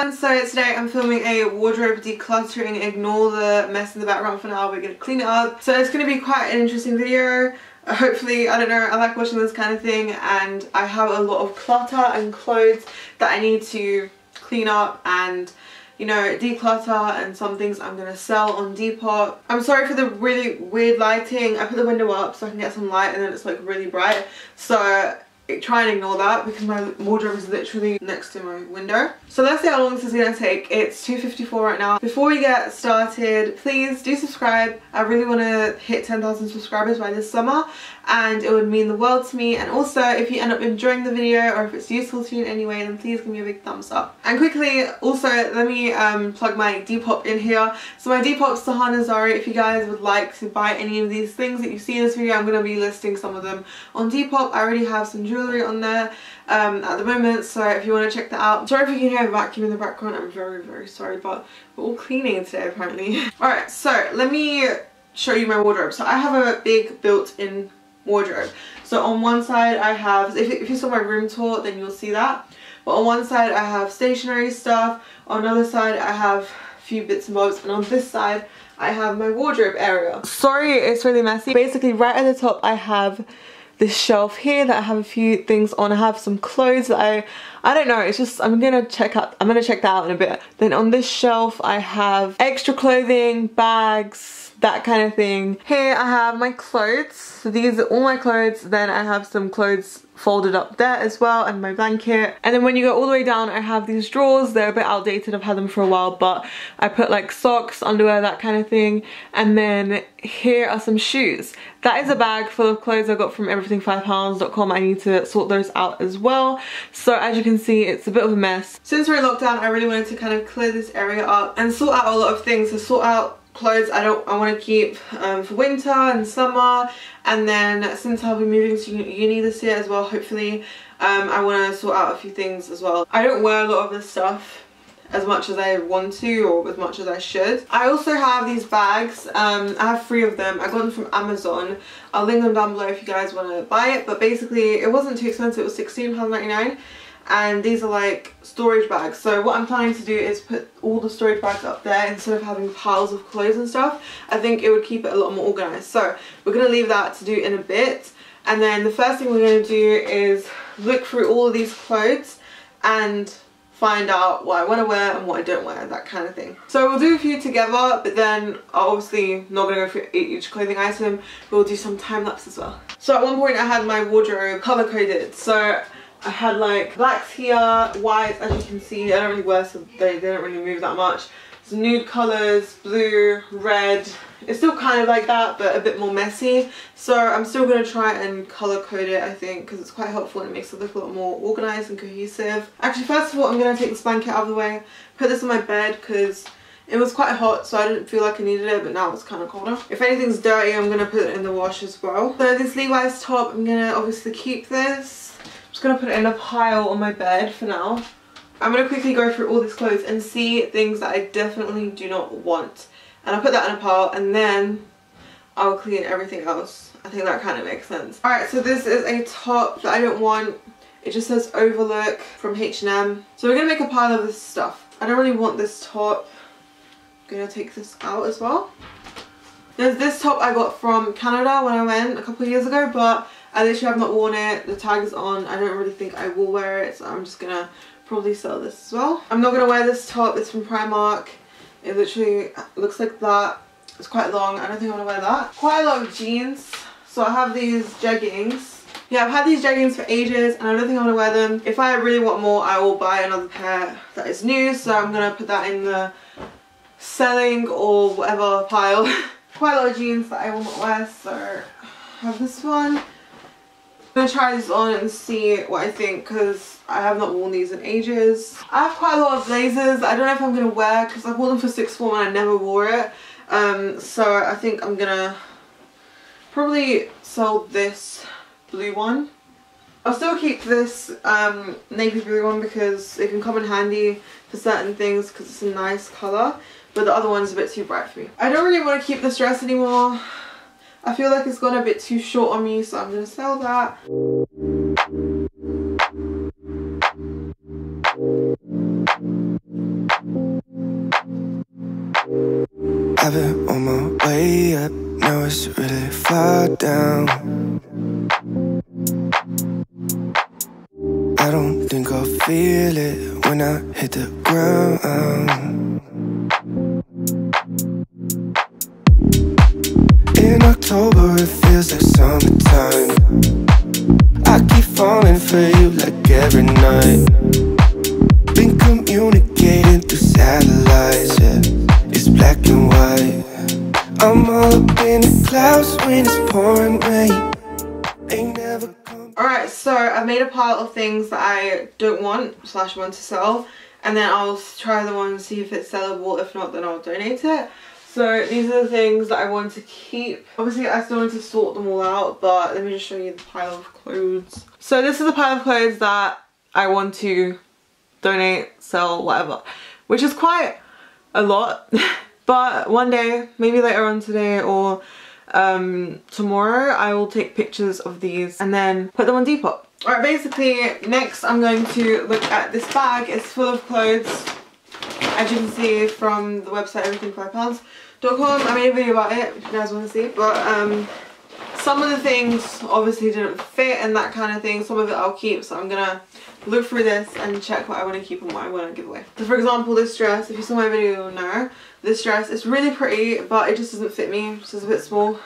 everyone, so today I'm filming a wardrobe decluttering. Ignore the mess in the background for now, we're going to clean it up. So it's going to be quite an interesting video. Hopefully, I don't know, I like watching this kind of thing, and I have a lot of clutter and clothes that I need to clean up and, you know, declutter, and some things I'm going to sell on Depop. I'm sorry for the really weird lighting. I put the window up so I can get some light and then it's like really bright. So try and ignore that because my wardrobe is literally next to my window. So let's see how long this is going to take. It's 2:54 right now. Before we get started, please do subscribe. I really want to hit 10,000 subscribers by this summer, and it would mean the world to me. And also, if you end up enjoying the video or if it's useful to you in any way, then please give me a big thumbs up. And quickly, also, let me plug my Depop in here. So my Depop Sahana Zari, if you guys would like to buy any of these things that you see in this video, I'm going to be listing some of them on Depop. I already have some jewellery on there at the moment, so if you want to check that out. Sorry if you can hear a vacuum in the background, I'm very sorry, but we're all cleaning today apparently. Alright, so let me show you my wardrobe. So I have a big built-in wardrobe. So on one side I have, if you saw my room tour then you'll see that, but on one side I have stationery stuff, on another side I have a few bits and bobs, and on this side I have my wardrobe area. Sorry it's really messy. Basically right at the top I have this shelf here that I have a few things on. I have some clothes that I don't know, it's just I'm gonna check that out in a bit. Then on this shelf I have extra clothing, bags, that kind of thing. Here I have my clothes, so these are all my clothes. Then I have some clothes folded up there as well, and my blanket. And then when you go all the way down I have these drawers. They're a bit outdated, I've had them for a while, but I put like socks, underwear, that kind of thing. And then here are some shoes. That is a bag full of clothes I got from everything5pounds.com. I need to sort those out as well. So as you can see, it's a bit of a mess. Since we're in lockdown, I really wanted to kind of clear this area up and sort out a lot of things. So sort out clothes I want to keep for winter and summer, and then since I'll be moving to uni this year as well, hopefully I want to sort out a few things as well. I don't wear a lot of this stuff as much as I want to, or as much as I should. I also have these bags. I have 3 of them. I got them from Amazon. I'll link them down below if you guys want to buy it, but basically it wasn't too expensive. It was £16.99. and these are like storage bags. So what I'm planning to do is put all the storage bags up there instead of having piles of clothes and stuff. I think it would keep it a lot more organized. So we're going to leave that to do in a bit, and then the first thing we're going to do is look through all of these clothes and find out what I want to wear and what I don't wear, that kind of thing. So we'll do a few together, but then obviously not going to go through each clothing item. We'll do some time lapse as well. So at one point I had my wardrobe color coded. So I had like blacks here, whites, as you can see. I don't really wear, so they don't really move that much. Some nude colours, blue, red. It's still kind of like that, but a bit more messy. So I'm still going to try and colour code it, I think, because it's quite helpful and it makes it look a lot more organised and cohesive. Actually, first of all, I'm going to take this blanket out of the way, put this on my bed because it was quite hot, so I didn't feel like I needed it, but now it's kind of colder. If anything's dirty, I'm going to put it in the wash as well. So this Levi's top, I'm going to obviously keep this. I'm just going to put it in a pile on my bed for now. I'm going to quickly go through all these clothes and see things that I definitely do not want. And I'll put that in a pile, and then I'll clean everything else. I think that kind of makes sense. Alright, so this is a top that I don't want. It just says Overlook from H&M. So we're going to make a pile of this stuff. I don't really want this top. I'm going to take this out as well. There's this top I got from Canada when I went a couple of years ago, but I literally have not worn it. The tag is on. I don't really think I will wear it, so I'm just going to probably sell this as well. I'm not going to wear this top. It's from Primark. It literally looks like that. It's quite long. I don't think I'm going to wear that. Quite a lot of jeans. So I have these jeggings. Yeah, I've had these jeggings for ages and I don't think I'm going to wear them. If I really want more, I will buy another pair that is new. So I'm going to put that in the selling or whatever pile. Quite a lot of jeans that I will not wear. So I have this one. I'm going to try this on and see what I think, because I have not worn these in ages. I have quite a lot of blazers. I don't know if I'm going to wear, because I wore them for sixth form and I never wore it. So I think I'm going to probably sell this blue one. I'll still keep this navy blue one because it can come in handy for certain things because it's a nice colour. But the other one's a bit too bright for me. I don't really want to keep this dress anymore. I feel like it's gone a bit too short on me, so I'm going to sell that. I've been on my way up, now it's really far down. I don't think I'll feel it when I hit the ground. In October it feels like summertime. I keep falling for you like every night. Been communicating through satellites, yeah. It's black and white. I'm all up in the clouds when it's pouring rain. Ain't never come. Alright, so I've made a pile of things that I don't want / want to sell, and then I'll try the one and see if it's sellable. If not, then I'll donate it. So these are the things that I want to keep. Obviously I still need to sort them all out, but let me just show you the pile of clothes. So this is the pile of clothes that I want to donate, sell, whatever, which is quite a lot. But one day, maybe later on today or tomorrow, I will take pictures of these and then put them on Depop. Alright, basically next I'm going to look at this bag. It's full of clothes, as you can see from the website everything5pounds.com. I made a video about it if you guys want to see, but some of the things obviously didn't fit and that kind of thing. Some of it I'll keep, so I'm gonna look through this and check what I want to keep and what I want to give away. So for example, this dress, if you saw my video you'll know, this dress is really pretty but it just doesn't fit me, it's just a bit small.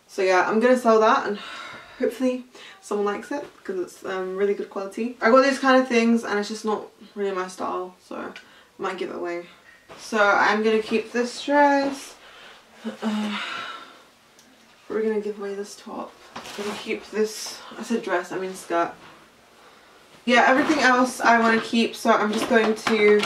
So yeah, I'm gonna sell that and hopefully someone likes it because it's really good quality. I got these kind of things and it's just not really my style, so I might give it away. So I'm gonna keep this dress. We're gonna give away this top. I'm gonna keep this, I said dress, I mean skirt. Yeah, everything else I want to keep, so I'm just going to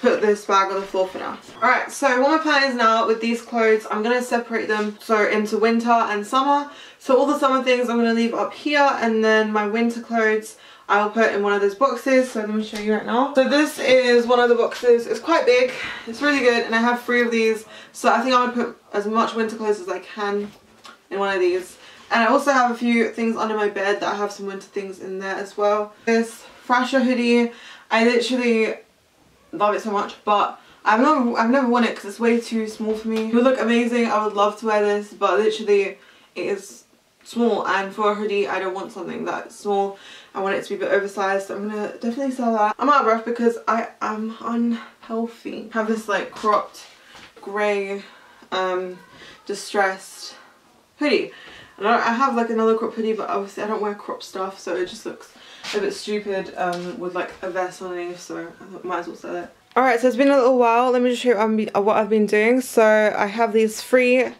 put this bag on the floor for now. Alright, so what my plan is now with these clothes, I'm going to separate them so into winter and summer. So all the summer things I'm going to leave up here, and then my winter clothes I'll put in one of those boxes. So let me show you right now. So this is one of the boxes. It's quite big, it's really good, and I have 3 of these. So I think I would put as much winter clothes as I can in one of these. And I also have a few things under my bed that I have some winter things in there as well. This Thrasher hoodie, I literally love it so much, but I've never worn it because it's way too small for me. It would look amazing, I would love to wear this, but literally it is small, and for a hoodie I don't want something that's small. I want it to be a bit oversized, so I'm gonna definitely sell that. I'm out of breath because I am unhealthy. I have this like cropped grey distressed hoodie. And I have like another crop hoodie, but obviously I don't wear crop stuff, so it just looks a bit stupid with like a vest underneath, so I thought I might as well sell it. Alright, so it's been a little while. Let me just show you what I've been doing. So I have these 3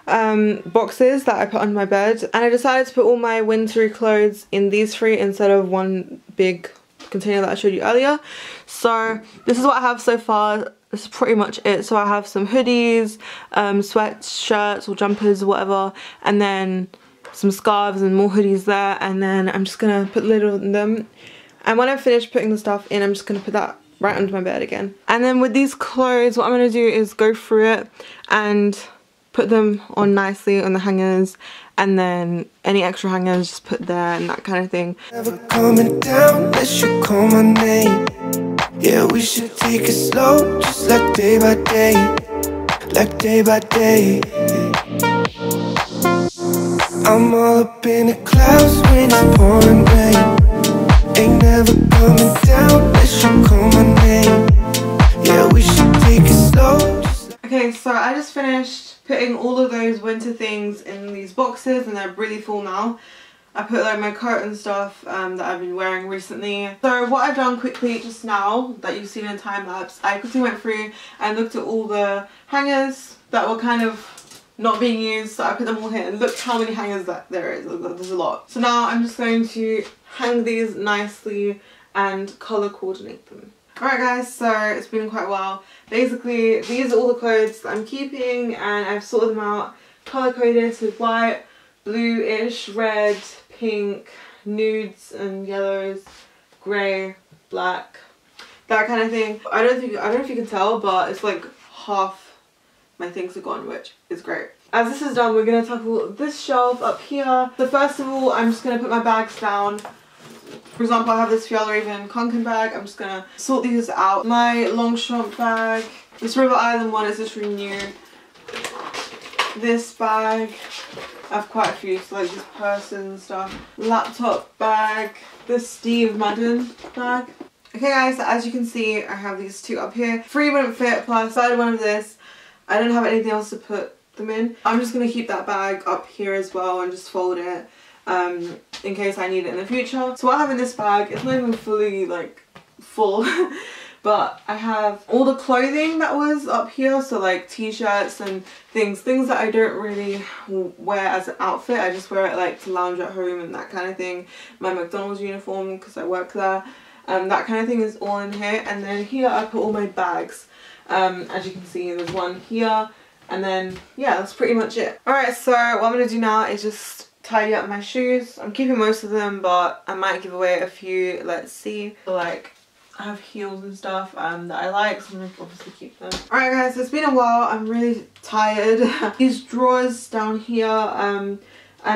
boxes that I put on my bed, and I decided to put all my wintry clothes in these 3 instead of one big container that I showed you earlier. So this is what I have so far. This is pretty much it. So I have some hoodies, sweatshirts or jumpers or whatever, and then some scarves and more hoodies there, and then I'm just gonna put the lid on them, and when I finish putting the stuff in I'm just gonna put that right under my bed again. And then with these clothes, what I'm gonna do is go through it and put them on nicely on the hangers, and then any extra hangers just put there and that kind of thing. Never coming down unless you call my name. Yeah, we should take it slow, just like day by day, like day by day. I'm all up in the clouds when it's pouring rain. Ain't never coming down unless you call my name. Yeah, we should take it slow. Okay, so I just finished putting all of those winter things in these boxes, and they're really full now. I put like my coat and stuff that I've been wearing recently. So what I've done quickly just now that you've seen in time lapse, I quickly went through and looked at all the hangers that were kind of not being used, so I put them all here, and look how many hangers that there is. There's a lot. So now I'm just going to hang these nicely and colour coordinate them. Alright guys, so it's been quite a while. Basically these are all the clothes that I'm keeping, and I've sorted them out, colour coded with white, bluish, red, pink, nudes and yellows, grey, black, that kind of thing. I don't know if you can tell, but it's like half my things are gone, which is great. As this is done, we're going to tackle this shelf up here. So first of all, I'm just going to put my bags down. For example, I have this Fjallraven Konken bag. I'm just going to sort these out. My Longchamp bag. This River Island one is literally new. this bag. I have quite a few, so like this purse and stuff. Laptop bag. This Steve Madden bag. Okay guys, so as you can see, I have these two up here. 3 wouldn't fit, plus I had one of this. I don't have anything else to put them in. I'm just going to keep that bag up here as well and just fold it in case I need it in the future. So what I have in this bag, it's not even fully like full. But I have all the clothing that was up here, so like t-shirts and things that I don't really wear as an outfit. I just wear it like to lounge at home and that kind of thing. My McDonald's uniform because I work there. That kind of thing is all in here. And then here I put all my bags. As you can see, there's one here. And then, yeah, that's pretty much it. Alright, so what I'm going to do now is just tidy up my shoes. I'm keeping most of them, but I might give away a few. Let's see. So, like, I have heels and stuff that I like, so I'm going to obviously keep them. Alright guys, so it's been a while. I'm really tired. These drawers down here, I'm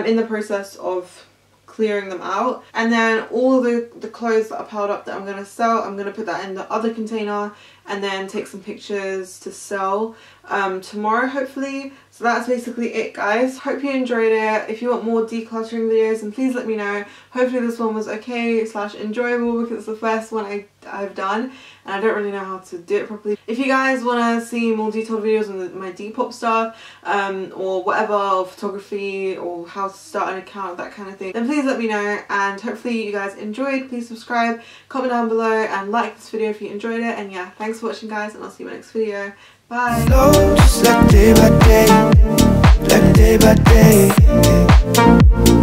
in the process of clearing them out. And then all the clothes that are piled up that I'm going to sell, I'm going to put that in the other container and then take some pictures to sell tomorrow hopefully. So that's basically it guys. Hope you enjoyed it. If you want more decluttering videos, then please let me know. Hopefully this one was okay / enjoyable because it's the first one I've done and I don't really know how to do it properly. If you guys want to see more detailed videos on my Depop stuff or whatever, or photography or how to start an account, that kind of thing, then please let me know. And hopefully you guys enjoyed. Please subscribe, comment down below and like this video if you enjoyed it. And yeah, thanks for watching guys, and I'll see you in my next video. Bye. Slow, just like day by day, like day by day.